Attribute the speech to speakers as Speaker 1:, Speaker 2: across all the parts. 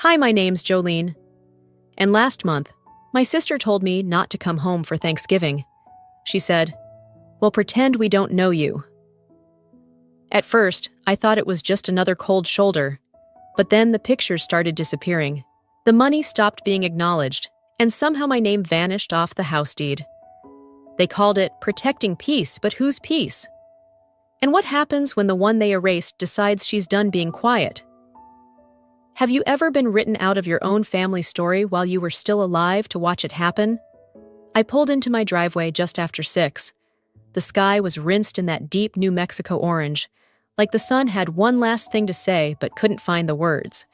Speaker 1: Hi, my name's Jolene. And last month, my sister told me not to come home for Thanksgiving. She said, "Well, pretend we don't know you." At first, I thought it was just another cold shoulder, but then the pictures started disappearing. The money stopped being acknowledged, and somehow my name vanished off the house deed. They called it protecting peace, but whose peace? And what happens when the one they erased decides she's done being quiet? Have you ever been written out of your own family story while you were still alive to watch it happen? I pulled into my driveway just after 6. The sky was rinsed in that deep New Mexico orange, like the sun had one last thing to say but couldn't find the words.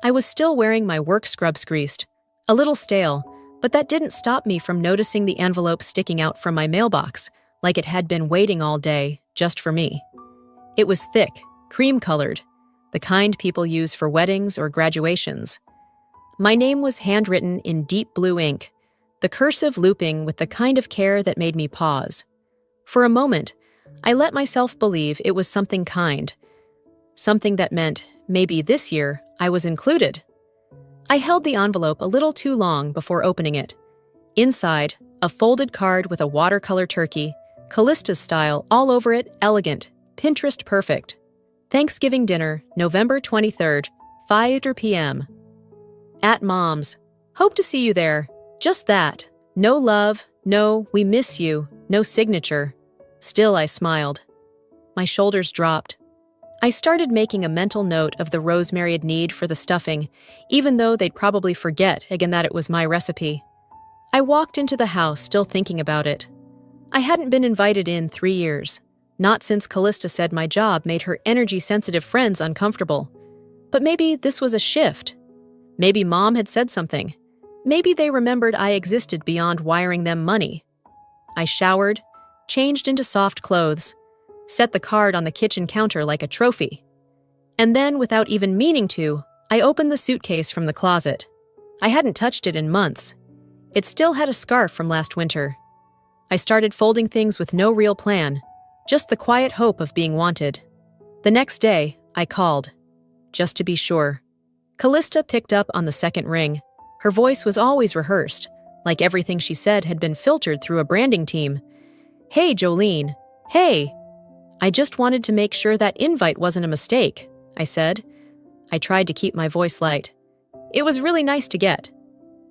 Speaker 1: I was still wearing my work scrubs greased, a little stale, but that didn't stop me from noticing the envelope sticking out from my mailbox, like it had been waiting all day, just for me. It was thick, cream-colored, the kind people use for weddings or graduations. My name was handwritten in deep blue ink, the cursive looping with the kind of care that made me pause. For a moment, I let myself believe it was something kind, something that meant maybe this year I was included. I held the envelope a little too long before opening it. Inside, a folded card with a watercolor turkey, Callista style all over it, elegant, Pinterest perfect. Thanksgiving dinner, November 23rd, 5 p.m. At Mom's. Hope to see you there. Just that. No love, no we miss you, no signature. Still, I smiled. My shoulders dropped. I started making a mental note of the rosemary'd need for the stuffing, even though they'd probably forget again that it was my recipe. I walked into the house still thinking about it. I hadn't been invited in 3 years. Not since Callista said my job made her energy-sensitive friends uncomfortable. But maybe this was a shift. Maybe Mom had said something. Maybe they remembered I existed beyond wiring them money. I showered, changed into soft clothes, set the card on the kitchen counter like a trophy. And then, without even meaning to, I opened the suitcase from the closet. I hadn't touched it in months. It still had a scarf from last winter. I started folding things with no real plan, just the quiet hope of being wanted. The next day, I called, just to be sure. Callista picked up on the second ring. Her voice was always rehearsed, like everything she said had been filtered through a branding team. "Hey, Jolene. Hey." "I just wanted to make sure that invite wasn't a mistake," I said. I tried to keep my voice light. "It was really nice to get."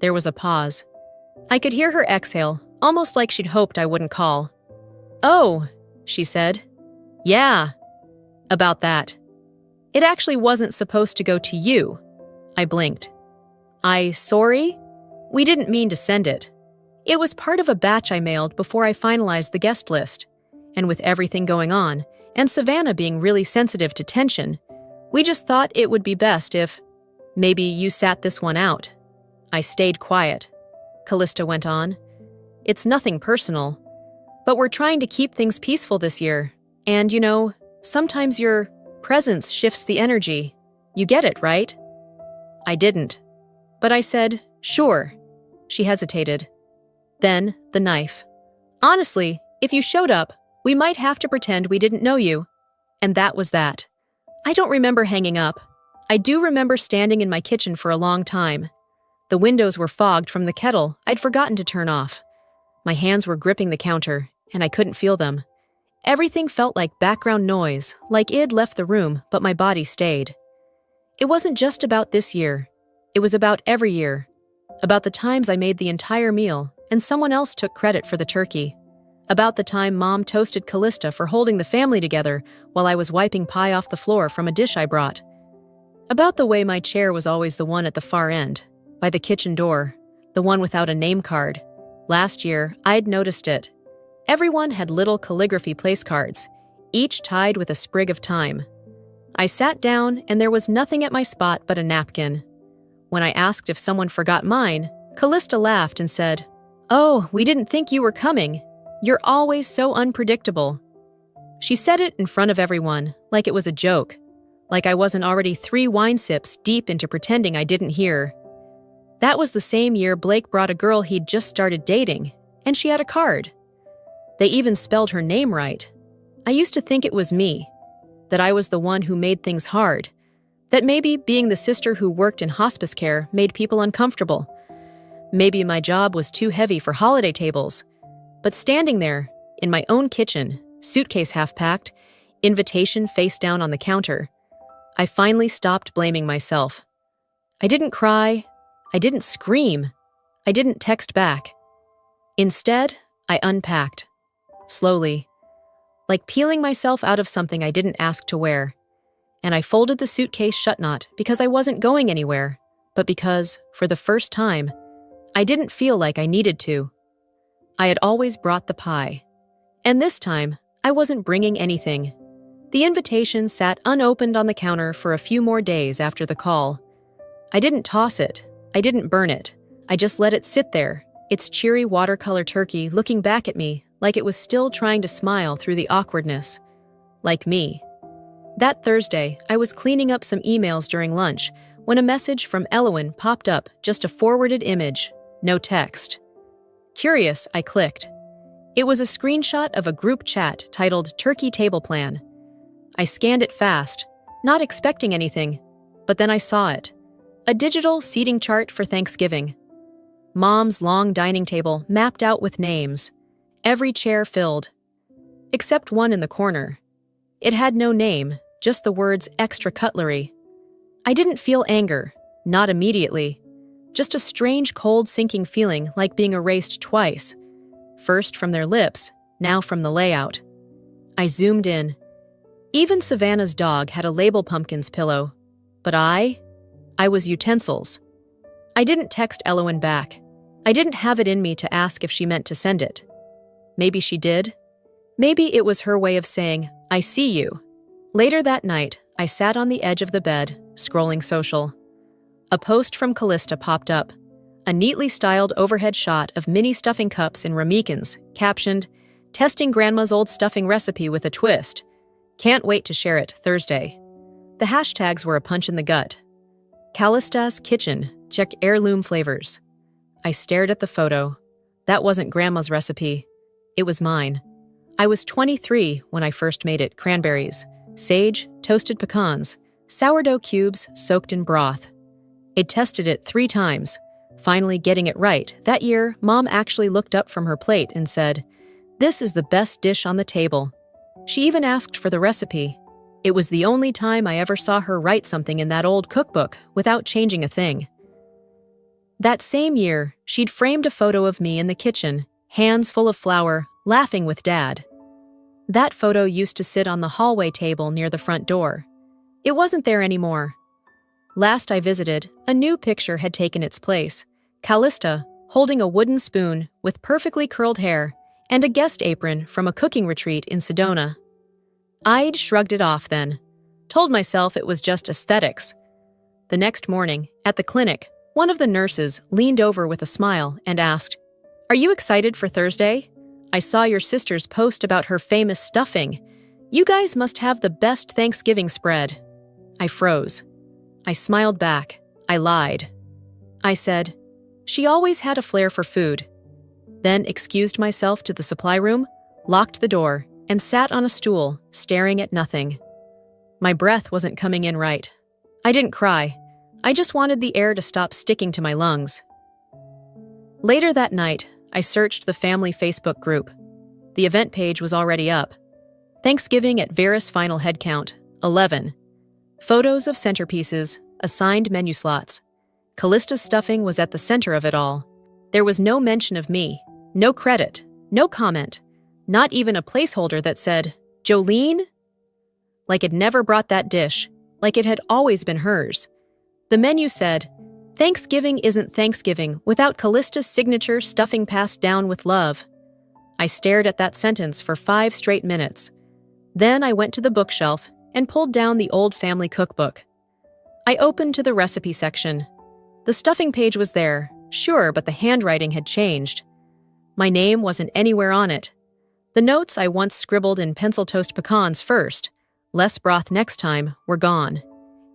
Speaker 1: There was a pause. I could hear her exhale, almost like she'd hoped I wouldn't call. "Oh," she said. "Yeah, about that. It actually wasn't supposed to go to you." I blinked. Sorry? We didn't mean to send it. It was part of a batch I mailed before I finalized the guest list. And with everything going on, and Savannah being really sensitive to tension, we just thought it would be best if maybe you sat this one out. I stayed quiet. Callista went on. "It's nothing personal. But we're trying to keep things peaceful this year. And, sometimes your presence shifts the energy. You get it, right?" I didn't. But I said, "Sure." She hesitated. Then, the knife. "Honestly, if you showed up, we might have to pretend we didn't know you." And that was that. I don't remember hanging up. I do remember standing in my kitchen for a long time. The windows were fogged from the kettle I'd forgotten to turn off. My hands were gripping the counter, and I couldn't feel them. Everything felt like background noise, like Id left the room, but my body stayed. It wasn't just about this year. It was about every year. About the times I made the entire meal, and someone else took credit for the turkey. About the time Mom toasted Callista for holding the family together while I was wiping pie off the floor from a dish I brought. About the way my chair was always the one at the far end, by the kitchen door, the one without a name card. Last year, I'd noticed it. Everyone had little calligraphy place cards, each tied with a sprig of thyme. I sat down, and there was nothing at my spot but a napkin. When I asked if someone forgot mine, Callista laughed and said, "Oh, we didn't think you were coming. You're always so unpredictable." She said it in front of everyone, like it was a joke, like I wasn't already 3 wine sips deep into pretending I didn't hear. That was the same year Blake brought a girl he'd just started dating, and she had a card. They even spelled her name right. I used to think it was me, that I was the one who made things hard. That maybe being the sister who worked in hospice care made people uncomfortable. Maybe my job was too heavy for holiday tables. But standing there, in my own kitchen, suitcase half-packed, invitation face down on the counter, I finally stopped blaming myself. I didn't cry. I didn't scream. I didn't text back. Instead, I unpacked. Slowly. Like peeling myself out of something I didn't ask to wear. And I folded the suitcase shut not because I wasn't going anywhere, but because, for the first time, I didn't feel like I needed to. I had always brought the pie. And this time, I wasn't bringing anything. The invitation sat unopened on the counter for a few more days after the call. I didn't toss it. I didn't burn it. I just let it sit there, its cheery watercolor turkey looking back at me like it was still trying to smile through the awkwardness. Like me. That Thursday, I was cleaning up some emails during lunch when a message from Elowen popped up, just a forwarded image, no text. Curious, I clicked. It was a screenshot of a group chat titled Turkey Table Plan. I scanned it fast, not expecting anything, but then I saw it. A digital seating chart for Thanksgiving. Mom's long dining table mapped out with names, every chair filled, except one in the corner. It had no name, just the words extra cutlery. I didn't feel anger, not immediately, just a strange cold sinking feeling like being erased twice, first from their lips, now from the layout. I zoomed in. Even Savannah's dog had a label pumpkins pillow, but I was utensils. I didn't text Elowen back. I didn't have it in me to ask if she meant to send it. Maybe she did. Maybe it was her way of saying, I see you. Later that night, I sat on the edge of the bed, scrolling social. A post from Callista popped up, a neatly styled overhead shot of mini stuffing cups in ramekins, captioned, testing grandma's old stuffing recipe with a twist. Can't wait to share it Thursday. The hashtags were a punch in the gut. Callista's Kitchen, check heirloom flavors. I stared at the photo. That wasn't grandma's recipe. It was mine. I was 23 when I first made it. Cranberries, sage, toasted pecans, sourdough cubes soaked in broth. I'd tested it 3 times, finally getting it right. That year, Mom actually looked up from her plate and said, "This is the best dish on the table." She even asked for the recipe. It was the only time I ever saw her write something in that old cookbook without changing a thing. That same year, she'd framed a photo of me in the kitchen, hands full of flour, laughing with Dad. That photo used to sit on the hallway table near the front door. It wasn't there anymore. Last I visited, a new picture had taken its place. Callista, holding a wooden spoon with perfectly curled hair and a guest apron from a cooking retreat in Sedona. I'd shrugged it off then, told myself it was just aesthetics. The next morning, at the clinic, one of the nurses leaned over with a smile and asked, "Are you excited for Thursday? I saw your sister's post about her famous stuffing. You guys must have the best Thanksgiving spread." I froze. I smiled back. I lied. I said, "She always had a flair for food." Then excused myself to the supply room, locked the door, and sat on a stool, staring at nothing. My breath wasn't coming in right. I didn't cry. I just wanted the air to stop sticking to my lungs. Later that night, I searched the family Facebook group. The event page was already up. Thanksgiving at Vera's final head count, 11. Photos of centerpieces, assigned menu slots. Callista's stuffing was at the center of it all. There was no mention of me, no credit, no comment, not even a placeholder that said, "Jolene?" Like it never brought that dish, like it had always been hers. The menu said, "Thanksgiving isn't Thanksgiving without Callista's signature stuffing passed down with love." I stared at that sentence for 5 straight minutes. Then I went to the bookshelf and pulled down the old family cookbook. I opened to the recipe section. The stuffing page was there, sure, but the handwriting had changed. My name wasn't anywhere on it. The notes I once scribbled in pencil toast pecans first, less broth next time, were gone.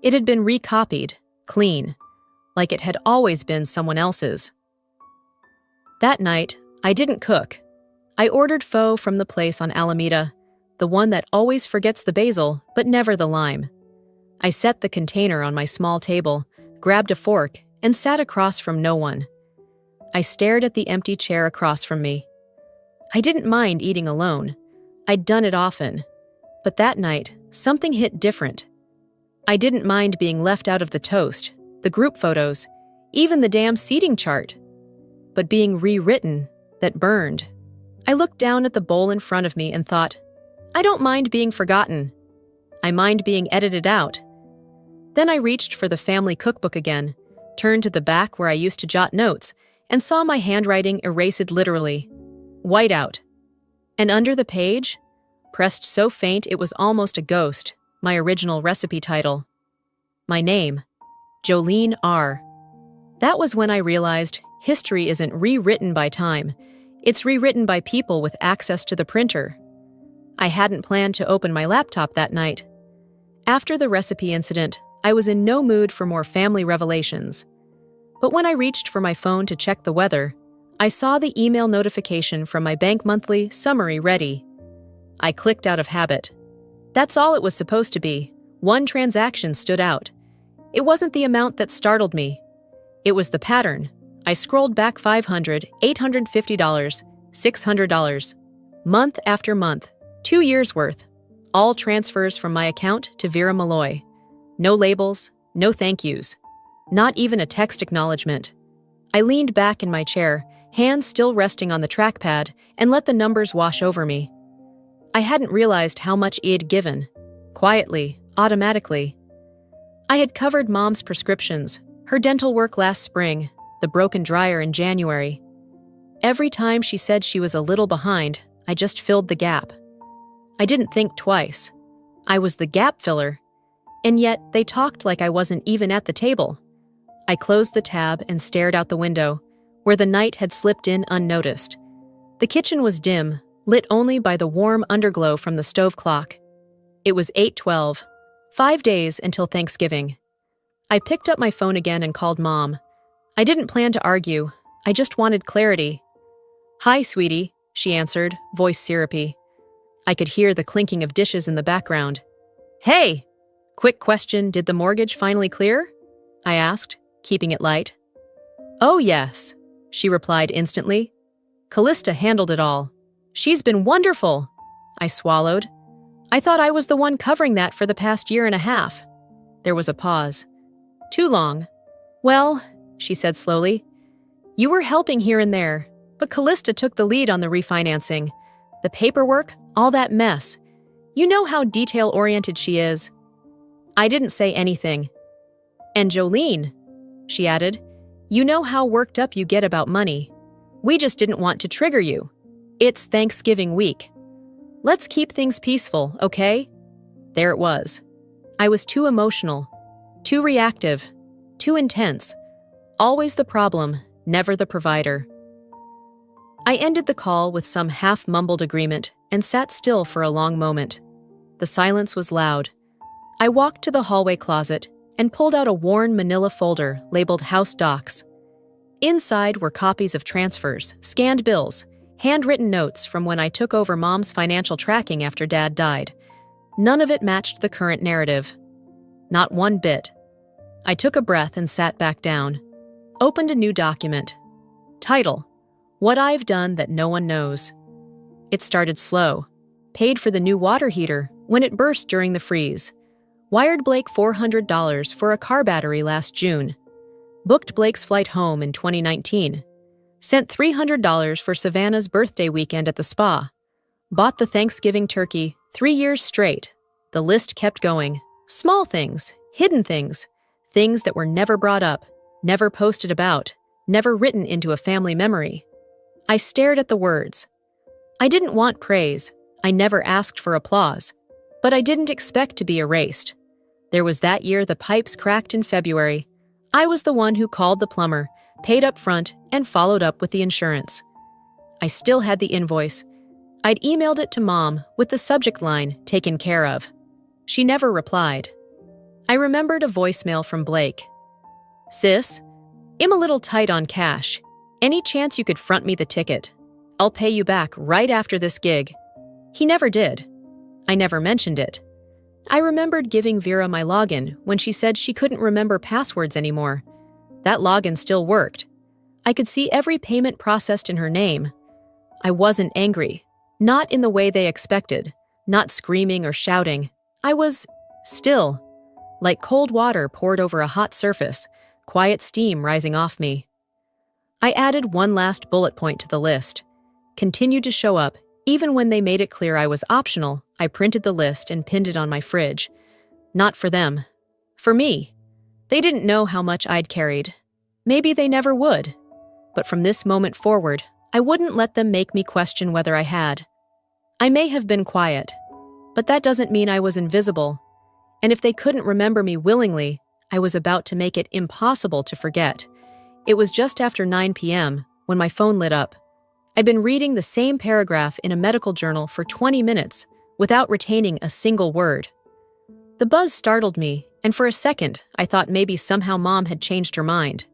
Speaker 1: It had been recopied, clean, like it had always been someone else's. That night, I didn't cook. I ordered pho from the place on Alameda, the one that always forgets the basil but never the lime. I set the container on my small table, grabbed a fork, and sat across from no one. I stared at the empty chair across from me. I didn't mind eating alone. I'd done it often. But that night, something hit different. I didn't mind being left out of the toast, the group photos, even the damn seating chart. But being rewritten, that burned. I looked down at the bowl in front of me and thought, I don't mind being forgotten. I mind being edited out. Then I reached for the family cookbook again, turned to the back where I used to jot notes, and saw my handwriting erased literally. White out. And under the page, pressed so faint it was almost a ghost, my original recipe title. My name, Jolene R. That was when I realized history isn't rewritten by time. It's rewritten by people with access to the printer. I hadn't planned to open my laptop that night. After the recipe incident, I was in no mood for more family revelations. But when I reached for my phone to check the weather, I saw the email notification from my bank monthly summary ready. I clicked out of habit. That's all it was supposed to be. One transaction stood out. It wasn't the amount that startled me. It was the pattern. I scrolled back $500, $850, $600. Month after month, 2 years worth. All transfers from my account to Vera Malloy. No labels, no thank yous. Not even a text acknowledgement. I leaned back in my chair, hands still resting on the trackpad, and let the numbers wash over me. I hadn't realized how much he'd given. Quietly, automatically. I had covered Mom's prescriptions, her dental work last spring, the broken dryer in January. Every time she said she was a little behind, I just filled the gap. I didn't think twice. I was the gap filler. And yet, they talked like I wasn't even at the table. I closed the tab and stared out the window, where the night had slipped in unnoticed. The kitchen was dim, lit only by the warm underglow from the stove clock. It was 8:12, 5 days until Thanksgiving. I picked up my phone again and called Mom. I didn't plan to argue. I just wanted clarity. "Hi, sweetie," she answered, voice syrupy. I could hear the clinking of dishes in the background. "Hey!" Quick question, did the mortgage finally clear? I asked, keeping it light. "Oh, yes," she replied instantly. "Callista handled it all. She's been wonderful." I swallowed. I thought I was the one covering that for the past year and a half. There was a pause. Too long. "Well," she said slowly, "you were helping here and there, but Callista took the lead on the refinancing. The paperwork, all that mess. You know how detail-oriented she is." I didn't say anything. "And Jolene," she added, "you know how worked up you get about money. We just didn't want to trigger you. It's Thanksgiving week. Let's keep things peaceful, okay?" There it was. I was too emotional, too reactive, too intense. Always the problem, never the provider. I ended the call with some half-mumbled agreement and sat still for a long moment. The silence was loud. I walked to the hallway closet and pulled out a worn manila folder labeled House Docs. Inside were copies of transfers, scanned bills, handwritten notes from when I took over Mom's financial tracking after Dad died. None of it matched the current narrative. Not one bit. I took a breath and sat back down. Opened a new document. Title: What I've Done That No One Knows. It started slow. Paid for the new water heater when it burst during the freeze. Wired Blake $400 for a car battery last June. Booked Blake's flight home in 2019. Sent $300 for Savannah's birthday weekend at the spa. Bought the Thanksgiving turkey 3 years straight. The list kept going. Small things, hidden things, things that were never brought up, never posted about, never written into a family memory. I stared at the words. I didn't want praise. I never asked for applause. But I didn't expect to be erased. There was that year the pipes cracked in February. I was the one who called the plumber, paid up front, and followed up with the insurance. I still had the invoice. I'd emailed it to Mom with the subject line, "Taken care of." She never replied. I remembered a voicemail from Blake. "Sis, I'm a little tight on cash. Any chance you could front me the ticket? I'll pay you back right after this gig." He never did. I never mentioned it. I remembered giving Vera my login when she said she couldn't remember passwords anymore. That login still worked. I could see every payment processed in her name. I wasn't angry, not in the way they expected, not screaming or shouting. I was still, like cold water poured over a hot surface, quiet steam rising off me. I added one last bullet point to the list. Continued to show up, even when they made it clear I was optional. I printed the list and pinned it on my fridge. Not for them. For me. They didn't know how much I'd carried. Maybe they never would. But from this moment forward, I wouldn't let them make me question whether I had. I may have been quiet, but that doesn't mean I was invisible. And if they couldn't remember me willingly, I was about to make it impossible to forget. It was just after 9 p.m. when my phone lit up. I'd been reading the same paragraph in a medical journal for 20 minutes without retaining a single word. The buzz startled me, and for a second, I thought maybe somehow Mom had changed her mind.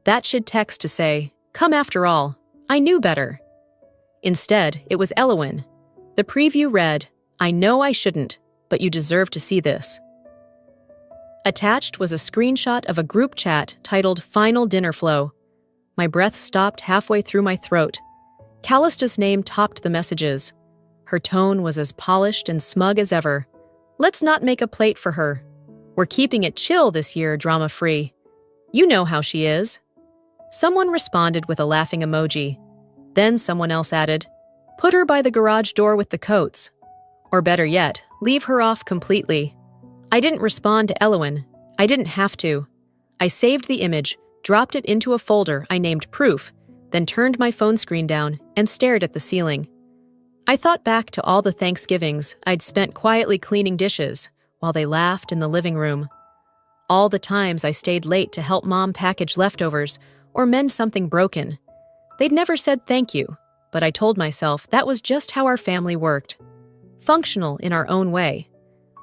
Speaker 1: That should text to say, "Come after all, I knew better." Instead, it was Elowen. The preview read, "I know I shouldn't, but you deserve to see this." Attached was a screenshot of a group chat titled Final Dinner Flow. My breath stopped halfway through my throat. Callista's name topped the messages. Her tone was as polished and smug as ever. "Let's not make a plate for her. We're keeping it chill this year, drama-free. You know how she is." Someone responded with a laughing emoji. Then someone else added, "Put her by the garage door with the coats. Or better yet, leave her off completely." I didn't respond to Elowen. I didn't have to. I saved the image, dropped it into a folder I named Proof, then turned my phone screen down and stared at the ceiling. I thought back to all the Thanksgivings I'd spent quietly cleaning dishes while they laughed in the living room. All the times I stayed late to help Mom package leftovers or mend something broken. They'd never said thank you, but I told myself that was just how our family worked. Functional in our own way.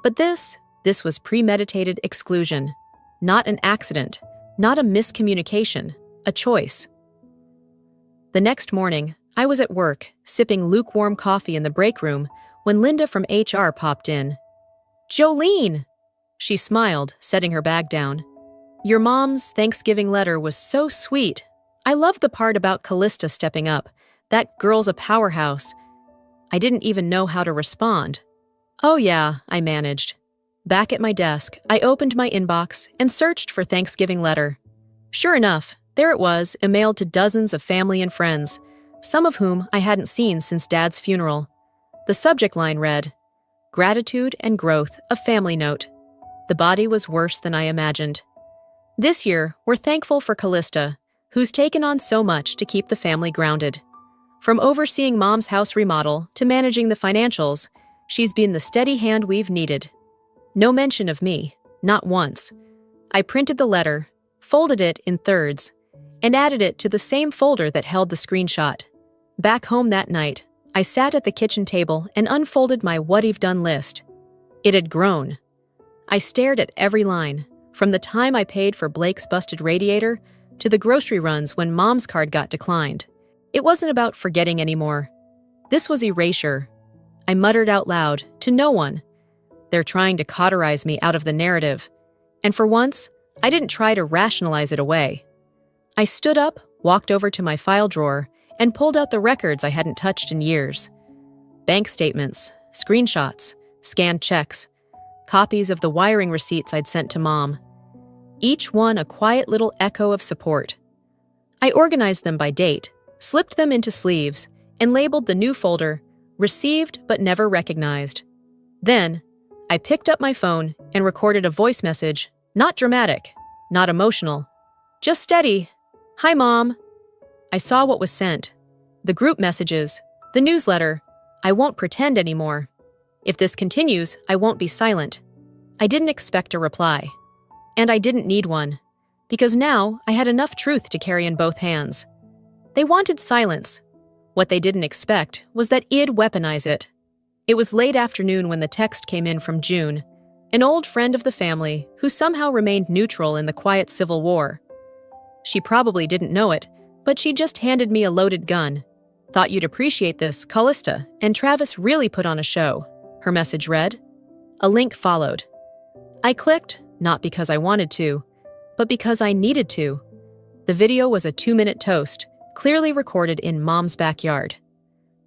Speaker 1: But this was premeditated exclusion. Not an accident, not a miscommunication, a choice. The next morning, I was at work, sipping lukewarm coffee in the break room, when Linda from HR popped in. "Jolene!" She smiled, setting her bag down. "Your mom's Thanksgiving letter was so sweet. I loved the part about Callista stepping up. That girl's a powerhouse." I didn't even know how to respond. "Oh yeah," I managed. Back at my desk, I opened my inbox and searched for Thanksgiving letter. Sure enough, there it was, emailed to dozens of family and friends, some of whom I hadn't seen since Dad's funeral. The subject line read, "Gratitude and growth, a family note." The body was worse than I imagined. This year, we're thankful for Callista, who's taken on so much to keep the family grounded. From overseeing Mom's house remodel to managing the financials, she's been the steady hand we've needed. No mention of me, not once. I printed the letter, folded it in thirds, and added it to the same folder that held the screenshot. Back home that night, I sat at the kitchen table and unfolded my what-I've done list. It had grown. I stared at every line, from the time I paid for Blake's busted radiator to the grocery runs when Mom's card got declined. It wasn't about forgetting anymore. This was erasure. I muttered out loud, to no one. They're trying to cauterize me out of the narrative. And for once, I didn't try to rationalize it away. I stood up, walked over to my file drawer, and pulled out the records I hadn't touched in years. Bank statements, screenshots, scanned checks, copies of the wiring receipts I'd sent to Mom. Each one a quiet little echo of support. I organized them by date, slipped them into sleeves, and labeled the new folder, "Received but never recognized." Then, I picked up my phone and recorded a voice message, not dramatic, not emotional, just steady. "Hi, Mom." I saw what was sent. The group messages, the newsletter. I won't pretend anymore. If this continues, I won't be silent. I didn't expect a reply. And I didn't need one, because now I had enough truth to carry in both hands. They wanted silence. What they didn't expect was that I'd weaponize it. It was late afternoon when the text came in from June, an old friend of the family who somehow remained neutral in the quiet civil war. She probably didn't know it, but she just handed me a loaded gun. "Thought you'd appreciate this, Callista, and Travis really put on a show," her message read. A link followed. I clicked, not because I wanted to, but because I needed to. The video was a 2-minute toast, clearly recorded in Mom's backyard.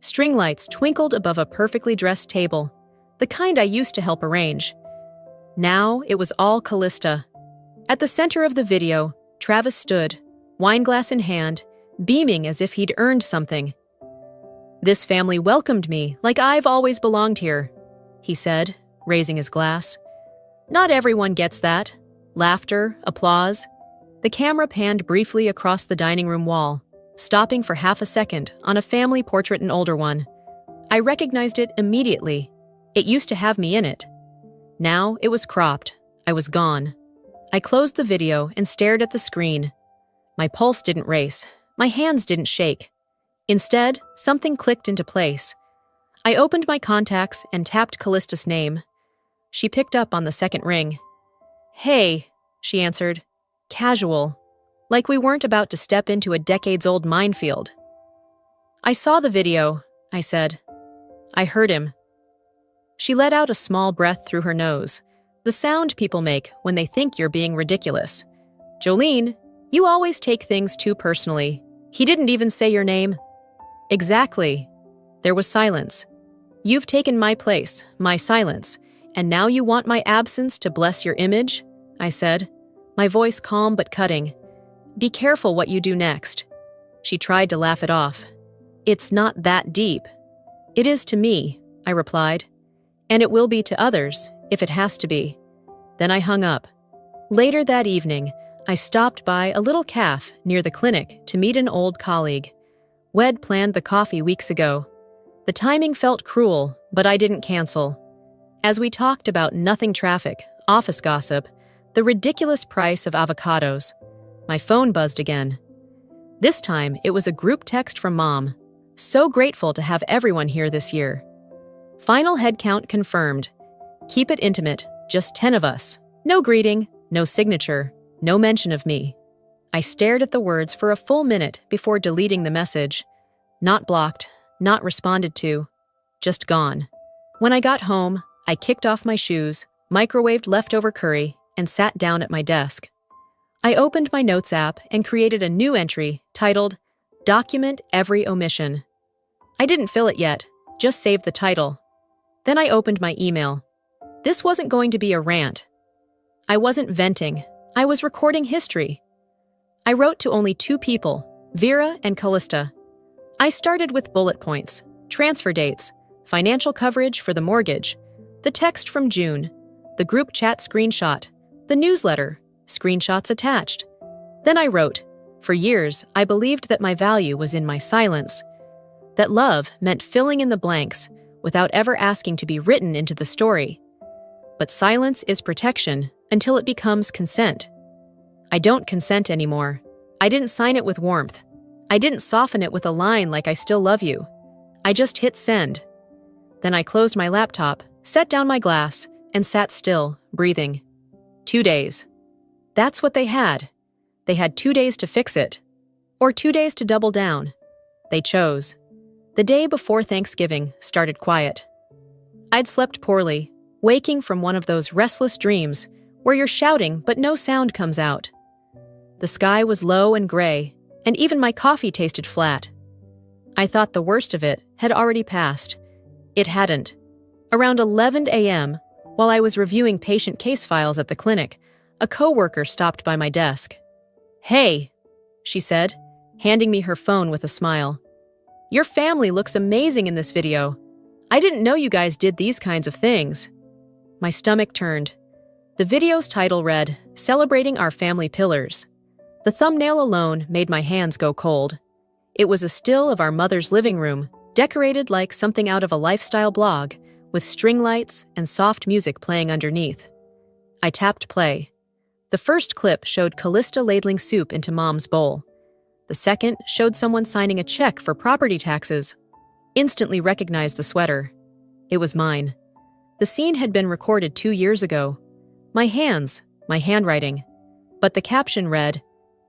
Speaker 1: String lights twinkled above a perfectly dressed table, the kind I used to help arrange. Now it was all Callista. At the center of the video, Travis stood, wineglass in hand, beaming as if he'd earned something. "This family welcomed me like I've always belonged here," he said, raising his glass. "Not everyone gets that." Laughter, applause. The camera panned briefly across the dining room wall, stopping for half a second on a family portrait, an older one. I recognized it immediately. It used to have me in it. Now it was cropped. I was gone. I closed the video and stared at the screen. My pulse didn't race. My hands didn't shake. Instead, something clicked into place. I opened my contacts and tapped Callista's name. She picked up on the second ring. "Hey," she answered. Casual. Like we weren't about to step into a decades-old minefield. "I saw the video," I said. "I heard him." She let out a small breath through her nose, the sound people make when they think you're being ridiculous. "Jolene, you always take things too personally. He didn't even say your name." "Exactly." There was silence. "You've taken my place, my silence, and now you want my absence to bless your image?" I said, my voice calm but cutting. "Be careful what you do next." She tried to laugh it off. "It's not that deep." "It is to me," I replied. "And it will be to others, if it has to be." Then I hung up. Later that evening, I stopped by a little cafe near the clinic to meet an old colleague. We'd planned the coffee weeks ago. The timing felt cruel, but I didn't cancel. As we talked about nothing traffic, office gossip, the ridiculous price of avocados, my phone buzzed again. This time, it was a group text from Mom. "So grateful to have everyone here this year. Final headcount confirmed. Keep it intimate, just 10 of us. No greeting, no signature, no mention of me." I stared at the words for a full minute before deleting the message. Not blocked, not responded to, just gone. When I got home, I kicked off my shoes, microwaved leftover curry, and sat down at my desk. I opened my notes app and created a new entry titled, "Document Every Omission." I didn't fill it yet, just saved the title. Then I opened my email. This wasn't going to be a rant. I wasn't venting. I was recording history. I wrote to only 2 people, Vera and Callista. I started with bullet points, transfer dates, financial coverage for the mortgage, the text from June, the group chat screenshot, the newsletter, screenshots attached. Then I wrote, for years, I believed that my value was in my silence, that love meant filling in the blanks without ever asking to be written into the story. But silence is protection until it becomes consent. I don't consent anymore. I didn't sign it with warmth. I didn't soften it with a line like "I still love you." I just hit send. Then I closed my laptop, set down my glass, and sat still, breathing. 2 days. That's what they had. They had 2 days to fix it. Or 2 days to double down. They chose. The day before Thanksgiving started quiet. I'd slept poorly, waking from one of those restless dreams where you're shouting but no sound comes out. The sky was low and gray, and even my coffee tasted flat. I thought the worst of it had already passed. It hadn't. Around 11 a.m., while I was reviewing patient case files at the clinic, a coworker stopped by my desk. "Hey," she said, handing me her phone with a smile. "Your family looks amazing in this video. I didn't know you guys did these kinds of things." My stomach turned. The video's title read, "Celebrating Our Family Pillars." The thumbnail alone made my hands go cold. It was a still of our mother's living room, decorated like something out of a lifestyle blog, with string lights and soft music playing underneath. I tapped play. The first clip showed Callista ladling soup into Mom's bowl. The second showed someone signing a check for property taxes. Instantly recognized the sweater. It was mine. The scene had been recorded 2 years ago. My hands, my handwriting. But the caption read,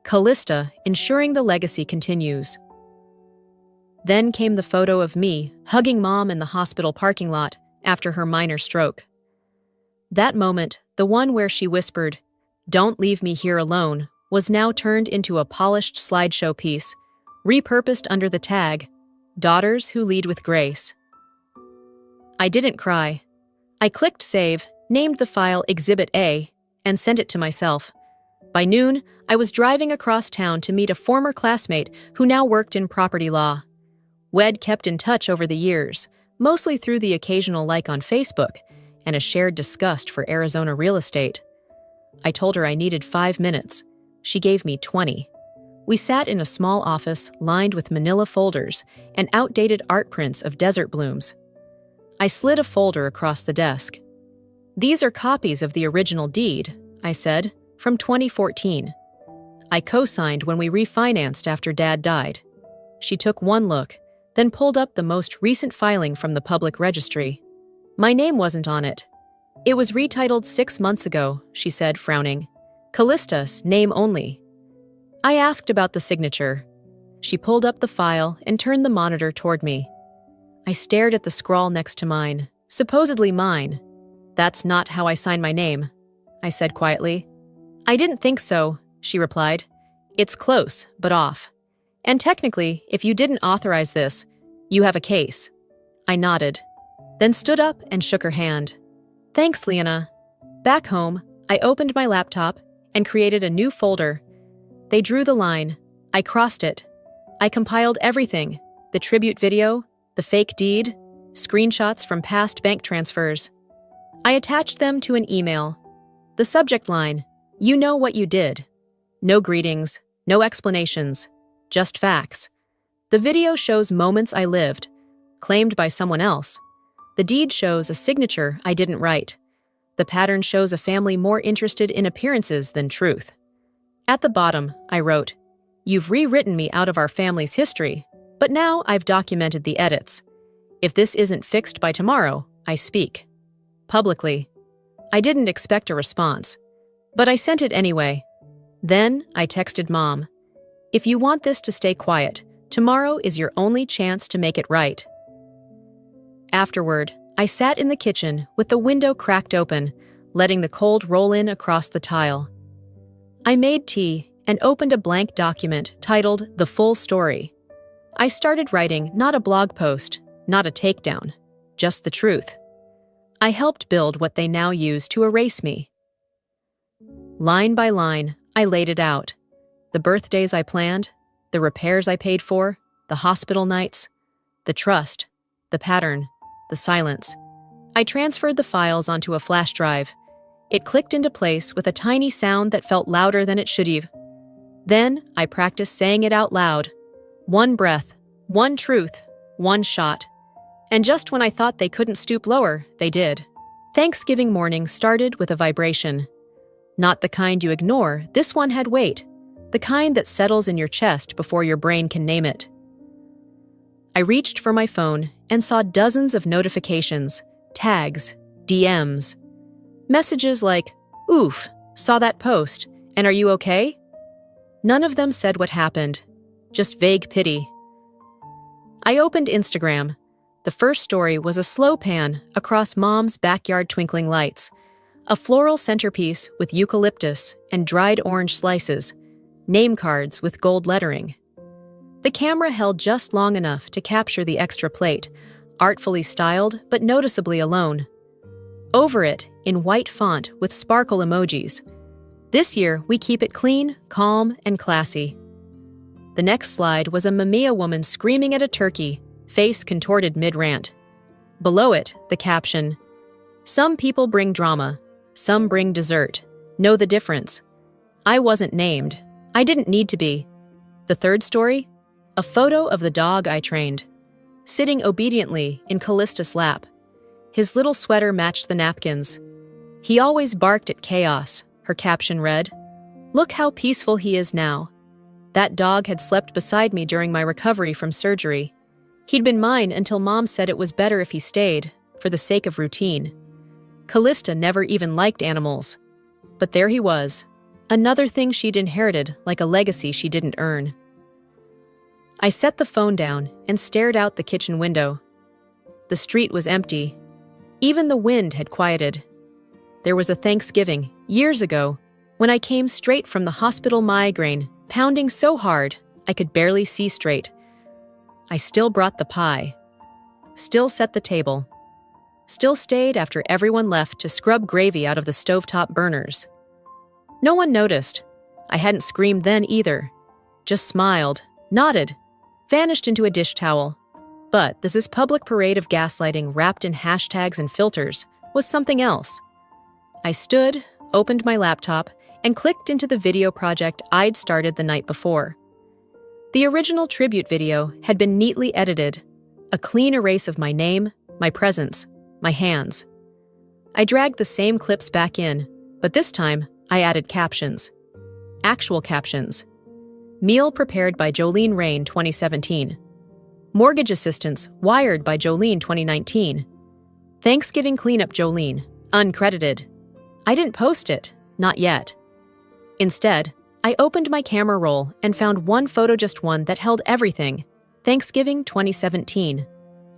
Speaker 1: "Callista, ensuring the legacy continues." Then came the photo of me hugging Mom in the hospital parking lot after her minor stroke. That moment, the one where she whispered, "Don't leave me here alone," was now turned into a polished slideshow piece, repurposed under the tag, "Daughters Who Lead with Grace." I didn't cry. I clicked save, named the file Exhibit A, and sent it to myself. By noon, I was driving across town to meet a former classmate who now worked in property law. We'd kept in touch over the years, mostly through the occasional like on Facebook and a shared disgust for Arizona real estate. I told her I needed 5 minutes. She gave me 20. We sat in a small office lined with manila folders and outdated art prints of desert blooms. I slid a folder across the desk. "These are copies of the original deed," I said, "from 2014. I co-signed when we refinanced after Dad died." She took one look, then pulled up the most recent filing from the public registry. My name wasn't on it. "It was retitled 6 months ago," she said, frowning. "Callista's name only." I asked about the signature. She pulled up the file and turned the monitor toward me. I stared at the scrawl next to mine, supposedly mine. "That's not how I sign my name," I said quietly. "I didn't think so," she replied. "It's close, but off. And technically, if you didn't authorize this, you have a case." I nodded, then stood up and shook her hand. "Thanks, Leona." Back home, I opened my laptop and created a new folder. They drew the line. I crossed it. I compiled everything: the tribute video, the fake deed, screenshots from past bank transfers. I attached them to an email. The subject line: "You know what you did." No greetings, no explanations, just facts. The video shows moments I lived, claimed by someone else. The deed shows a signature I didn't write. The pattern shows a family more interested in appearances than truth. At the bottom, I wrote, "You've rewritten me out of our family's history, but now I've documented the edits. If this isn't fixed by tomorrow, I speak." Publicly. I didn't expect a response, but I sent it anyway. Then I texted Mom, "If you want this to stay quiet, tomorrow is your only chance to make it right." Afterward, I sat in the kitchen with the window cracked open, letting the cold roll in across the tile. I made tea and opened a blank document titled "The Full Story." I started writing not a blog post, not a takedown, just the truth. I helped build what they now use to erase me. Line by line, I laid it out. The birthdays I planned, the repairs I paid for, the hospital nights, the trust, the pattern, the silence. I transferred the files onto a flash drive. It clicked into place with a tiny sound that felt louder than it should have. Then I practiced saying it out loud. One breath, one truth, one shot. And just when I thought they couldn't stoop lower, they did. Thanksgiving morning started with a vibration. Not the kind you ignore, this one had weight. The kind that settles in your chest before your brain can name it. I reached for my phone and saw dozens of notifications, tags, DMs. Messages like, "Oof, saw that post, and are you okay?" None of them said what happened, just vague pity. I opened Instagram. The first story was a slow pan across Mom's backyard twinkling lights, a floral centerpiece with eucalyptus and dried orange slices, name cards with gold lettering. The camera held just long enough to capture the extra plate, artfully styled but noticeably alone. Over it, in white font with sparkle emojis. This year, we keep it clean, calm, and classy. The next slide was a Mamiya woman screaming at a turkey, face contorted mid-rant. Below it, the caption, "Some people bring drama, some bring dessert. Know the difference." I wasn't named. I didn't need to be. The third story? A photo of the dog I trained, sitting obediently in Callista's lap. His little sweater matched the napkins. "He always barked at chaos," her caption read. "Look how peaceful he is now." That dog had slept beside me during my recovery from surgery. He'd been mine until Mom said it was better if he stayed, for the sake of routine. Callista never even liked animals. But there he was, another thing she'd inherited like a legacy she didn't earn. I set the phone down and stared out the kitchen window. The street was empty. Even the wind had quieted. There was a Thanksgiving, years ago, when I came straight from the hospital, migraine pounding so hard I could barely see straight. I still brought the pie, still set the table, still stayed after everyone left to scrub gravy out of the stovetop burners. No one noticed. I hadn't screamed then either. Just smiled, nodded, vanished into a dish towel. But this public parade of gaslighting wrapped in hashtags and filters was something else. I stood, opened my laptop, and clicked into the video project I'd started the night before. The original tribute video had been neatly edited, a clean erase of my name, my presence, my hands. I dragged the same clips back in, but this time I added captions. Actual captions. Meal prepared by Jolene Rain, 2017. Mortgage assistance wired by Jolene, 2019. Thanksgiving cleanup Jolene, uncredited. I didn't post it, not yet. Instead, I opened my camera roll and found one photo, just one, that held everything. Thanksgiving 2017.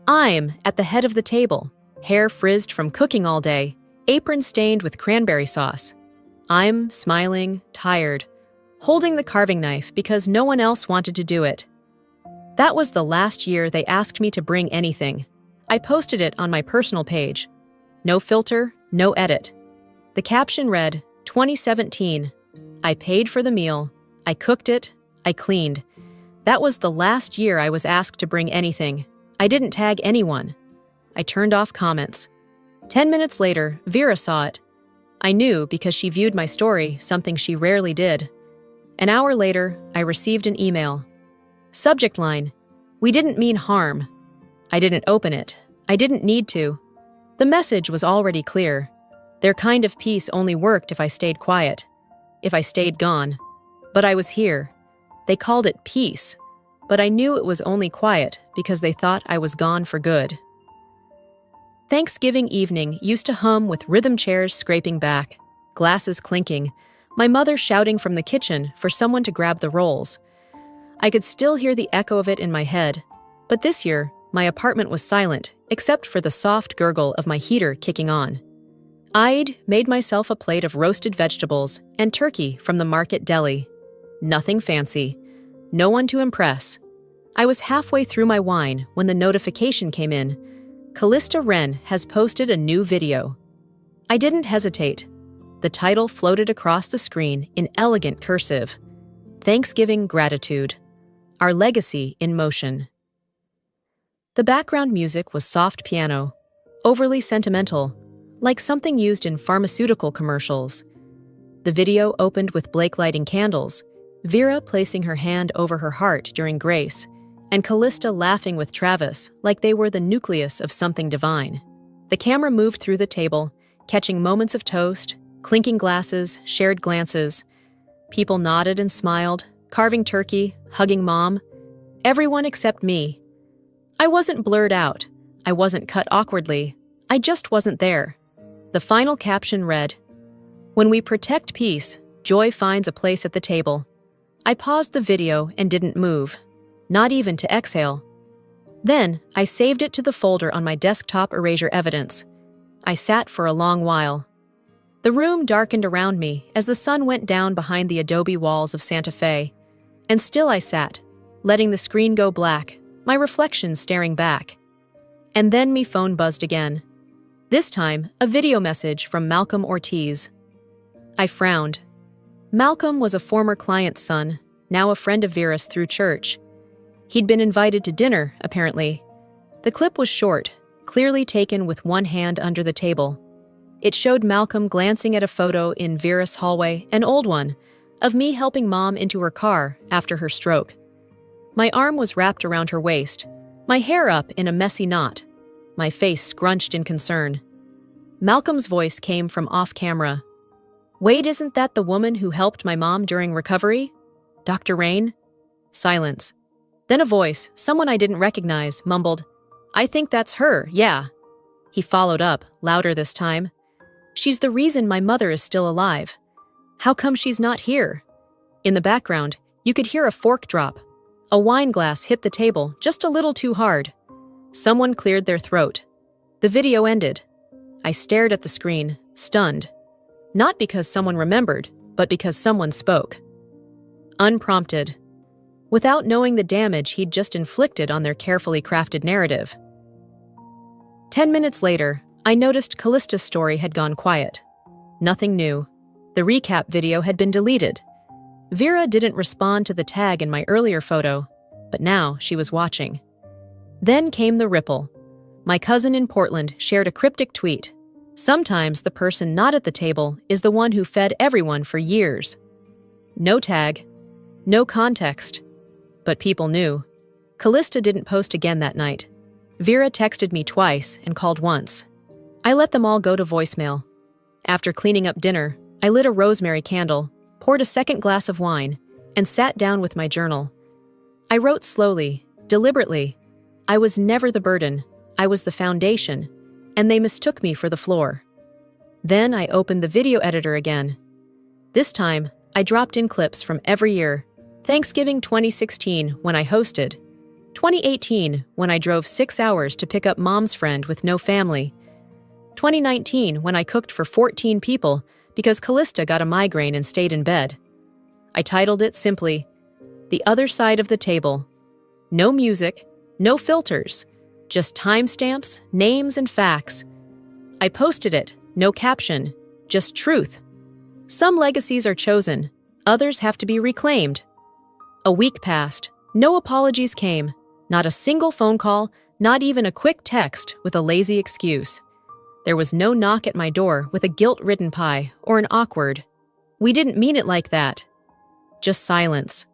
Speaker 1: I'm at the head of the table, hair frizzed from cooking all day, apron stained with cranberry sauce. I'm smiling, tired, holding the carving knife because no one else wanted to do it. That was the last year they asked me to bring anything. I posted it on my personal page. No filter, no edit. The caption read, 2017. I paid for the meal. I cooked it. I cleaned. That was the last year I was asked to bring anything. I didn't tag anyone. I turned off comments. 10 minutes later, Vera saw it. I knew because she viewed my story, something she rarely did. An hour later, I received an email. Subject line, "We didn't mean harm." I didn't open it. I didn't need to. The message was already clear. Their kind of peace only worked if I stayed quiet, if I stayed gone. But I was here. They called it peace, but I knew it was only quiet because they thought I was gone for good. Thanksgiving evening used to hum with rhythm chairs scraping back, glasses clinking, my mother shouting from the kitchen for someone to grab the rolls. I could still hear the echo of it in my head, but this year, my apartment was silent except for the soft gurgle of my heater kicking on. I'd made myself a plate of roasted vegetables and turkey from the market deli. Nothing fancy. No one to impress. I was halfway through my wine when the notification came in. Callista Wren has posted a new video. I didn't hesitate. The title floated across the screen in elegant cursive. Thanksgiving Gratitude. Our Legacy in Motion. The background music was soft piano, overly sentimental, like something used in pharmaceutical commercials. The video opened with Blake lighting candles, Vera placing her hand over her heart during grace, and Callista laughing with Travis like they were the nucleus of something divine. The camera moved through the table, catching moments of toast, clinking glasses, shared glances. People nodded and smiled, carving turkey, hugging mom. Everyone except me. I wasn't blurred out. I wasn't cut awkwardly. I just wasn't there. The final caption read, "When we protect peace, joy finds a place at the table." I paused the video and didn't move, not even to exhale. Then I saved it to the folder on my desktop erasure evidence. I sat for a long while. The room darkened around me as the sun went down behind the adobe walls of Santa Fe. And still I sat, letting the screen go black, my reflection staring back. And then me phone buzzed again. This time, a video message from Malcolm Ortiz. I frowned. Malcolm was a former client's son, now a friend of Vera's through church. He'd been invited to dinner, apparently. The clip was short, clearly taken with one hand under the table. It showed Malcolm glancing at a photo in Vera's hallway, an old one, of me helping Mom into her car after her stroke. My arm was wrapped around her waist, my hair up in a messy knot, my face scrunched in concern. Malcolm's voice came from off-camera. "Wait, isn't that the woman who helped my mom during recovery? Dr. Rain?" Silence. Then a voice, someone I didn't recognize, mumbled, "I think that's her, yeah." He followed up, louder this time. "She's the reason my mother is still alive. How come she's not here?" In the background, you could hear a fork drop. A wine glass hit the table just a little too hard. Someone cleared their throat. The video ended. I stared at the screen, stunned. Not because someone remembered, but because someone spoke. Unprompted. Without knowing the damage he'd just inflicted on their carefully crafted narrative. 10 minutes later, I noticed Callista's story had gone quiet. Nothing new. The recap video had been deleted. Vera didn't respond to the tag in my earlier photo, but now she was watching. Then came the ripple. My cousin in Portland shared a cryptic tweet. Sometimes the person not at the table is the one who fed everyone for years. No tag, no context. But people knew. Callista didn't post again that night. Vera texted me twice and called once. I let them all go to voicemail. After cleaning up dinner, I lit a rosemary candle, poured a second glass of wine, and sat down with my journal. I wrote slowly, deliberately. I was never the burden. I was the foundation, and they mistook me for the floor. Then I opened the video editor again. This time, I dropped in clips from every year. Thanksgiving 2016, when I hosted. 2018, when I drove 6 hours to pick up mom's friend with no family. 2019, when I cooked for 14 people because Callista got a migraine and stayed in bed. I titled it simply, The Other Side of the Table. No music, no filters, just timestamps, names, and facts. I posted it, no caption, just truth. Some legacies are chosen, others have to be reclaimed. A week passed, no apologies came, not a single phone call, not even a quick text with a lazy excuse. There was no knock at my door with a guilt-ridden pie or an awkward, "We didn't mean it like that." Just silence.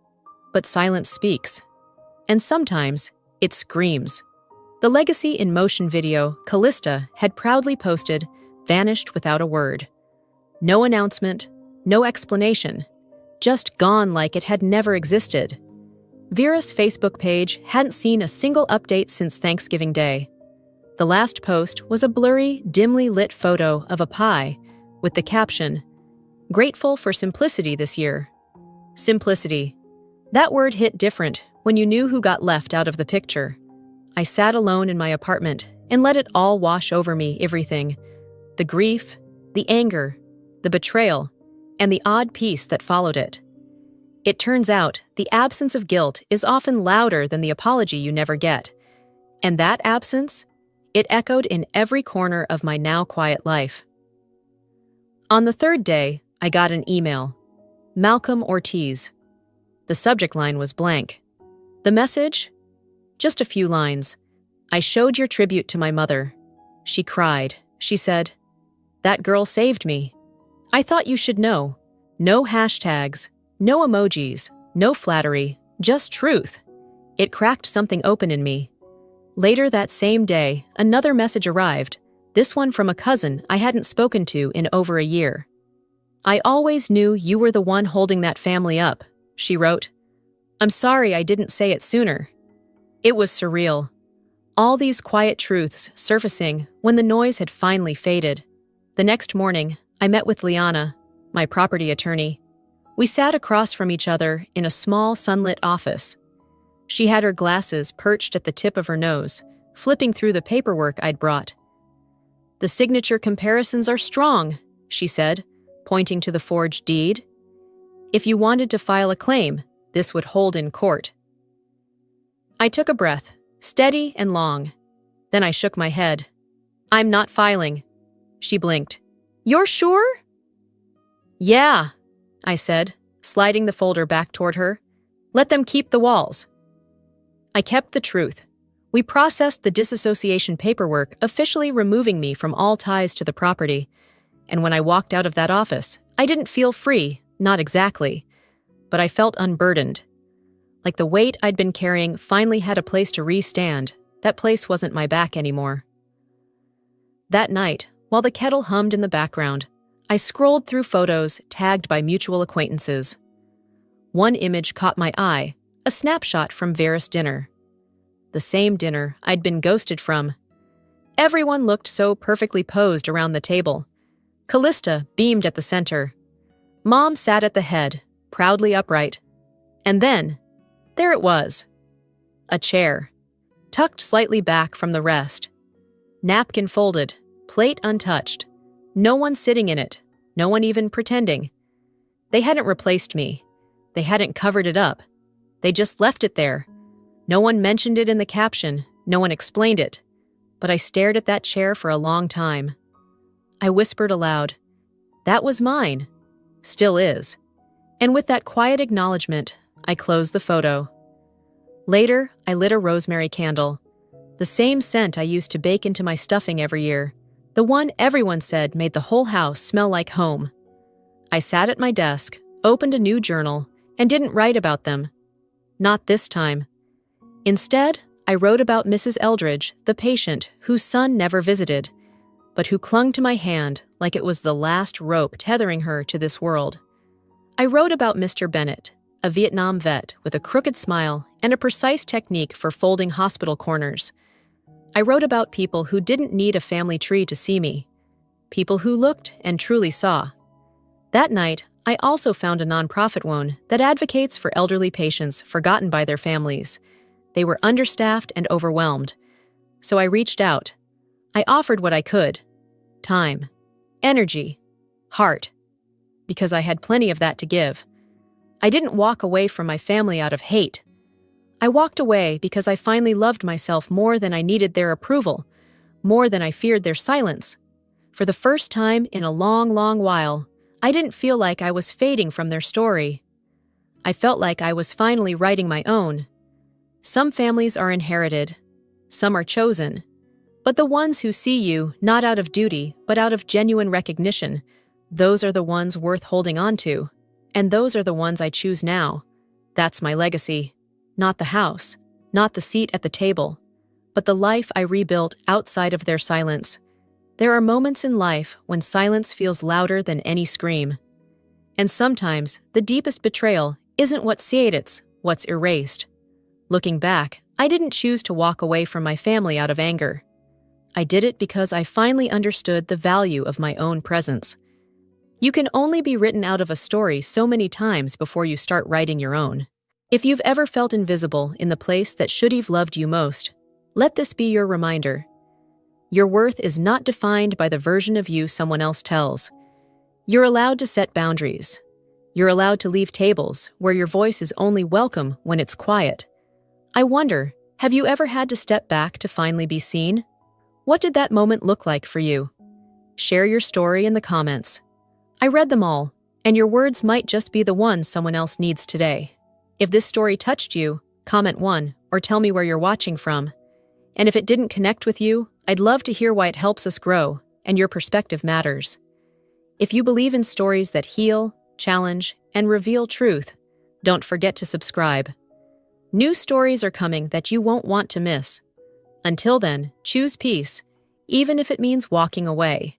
Speaker 1: But silence speaks. And sometimes, it screams. The Legacy in Motion video Callista had proudly posted vanished without a word. No announcement, no explanation. Just gone like it had never existed. Vera's Facebook page hadn't seen a single update since Thanksgiving Day. The last post was a blurry, dimly lit photo of a pie with the caption, "Grateful for simplicity this year." Simplicity. That word hit different when you knew who got left out of the picture. I sat alone in my apartment and let it all wash over me, everything. The grief, the anger, the betrayal, and the odd peace that followed it. It turns out the absence of guilt is often louder than the apology you never get. And that absence, it echoed in every corner of my now quiet life. On the third day, I got an email. Malcolm Ortiz. The subject line was blank. The message? Just a few lines. "I showed your tribute to my mother. She cried. She said, 'That girl saved me.' I thought you should know. No hashtags, no emojis, no flattery, just truth." It cracked something open in me. Later that same day, another message arrived, this one from a cousin I hadn't spoken to in over a year. "I always knew you were the one holding that family up," she wrote. "I'm sorry I didn't say it sooner." It was surreal. All these quiet truths surfacing when the noise had finally faded. The next morning, I met with Liana, my property attorney. We sat across from each other in a small sunlit office. She had her glasses perched at the tip of her nose, flipping through the paperwork I'd brought. "The signature comparisons are strong," she said, pointing to the forged deed. "If you wanted to file a claim, this would hold in court." I took a breath, steady and long. Then I shook my head. "I'm not filing." She blinked. "You're sure?" "Yeah," I said, sliding the folder back toward her. "Let them keep the walls." I kept the truth. We processed the disassociation paperwork, officially removing me from all ties to the property. And when I walked out of that office, I didn't feel free, not exactly. But I felt unburdened. Like the weight I'd been carrying finally had a place to re-stand. That place wasn't my back anymore. That night, while the kettle hummed in the background, I scrolled through photos tagged by mutual acquaintances. One image caught my eye, a snapshot from Vera's dinner. The same dinner I'd been ghosted from. Everyone looked so perfectly posed around the table. Callista beamed at the center. Mom sat at the head, proudly upright. And then, there it was. A chair, tucked slightly back from the rest. Napkin folded, plate untouched. No one sitting in it, no one even pretending. They hadn't replaced me. They hadn't covered it up. They just left it there. No one mentioned it in the caption, no one explained it. But I stared at that chair for a long time. I whispered aloud, "That was mine. Still is." And with that quiet acknowledgement, I closed the photo. Later, I lit a rosemary candle, the same scent I used to bake into my stuffing every year, the one everyone said made the whole house smell like home. I sat at my desk, opened a new journal, and didn't write about them. Not this time. Instead, I wrote about Mrs. Eldridge, the patient whose son never visited, but who clung to my hand like it was the last rope tethering her to this world. I wrote about Mr. Bennett, a Vietnam vet with a crooked smile and a precise technique for folding hospital corners. I wrote about people who didn't need a family tree to see me, people who looked and truly saw. That night, I also found a nonprofit one that advocates for elderly patients forgotten by their families. They were understaffed and overwhelmed. So I reached out. I offered what I could: time, energy, heart, because I had plenty of that to give. I didn't walk away from my family out of hate. I walked away because I finally loved myself more than I needed their approval, more than I feared their silence. For the first time in a long, long while, I didn't feel like I was fading from their story. I felt like I was finally writing my own. Some families are inherited, some are chosen, but the ones who see you not out of duty but out of genuine recognition, those are the ones worth holding on to, and those are the ones I choose now. That's my legacy. Not the house, not the seat at the table, but the life I rebuilt outside of their silence. There are moments in life when silence feels louder than any scream. And sometimes, the deepest betrayal isn't what's said, it's what's erased. Looking back, I didn't choose to walk away from my family out of anger. I did it because I finally understood the value of my own presence. You can only be written out of a story so many times before you start writing your own. If you've ever felt invisible in the place that should have loved you most, let this be your reminder. Your worth is not defined by the version of you someone else tells. You're allowed to set boundaries. You're allowed to leave tables where your voice is only welcome when it's quiet. I wonder, have you ever had to step back to finally be seen? What did that moment look like for you? Share your story in the comments. I read them all, and your words might just be the ones someone else needs today. If this story touched you, comment 1 or tell me where you're watching from. And if it didn't connect with you, I'd love to hear why it helps us grow, and your perspective matters. If you believe in stories that heal, challenge, and reveal truth, don't forget to subscribe. New stories are coming that you won't want to miss. Until then, choose peace, even if it means walking away.